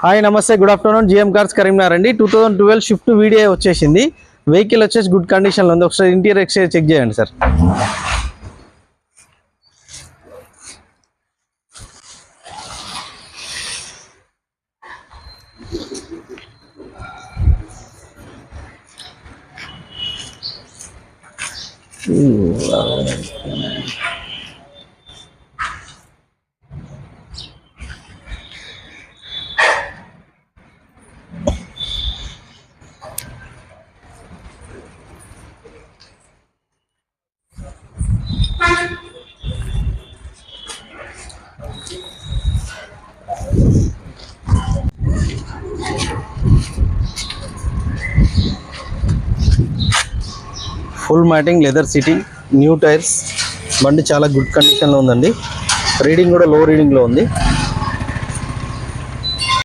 Hi నమస్తే good afternoon GM cars Karimnagar అండి 2012 shift video వచ్చేసింది. వెహికల్ వచ్చేసి గుడ్ కండిషన్లో ఉంది. ఒకసారి ఇంటీరియర్ ఎక్స్టీరియర్ చెక్ చేయండి sir. Full matting leather seating new tyres బండి చాలా గుడ్ కండిషన్లో ఉందండి. రీడింగ్ కూడా లో రీడింగ్లో ఉంది.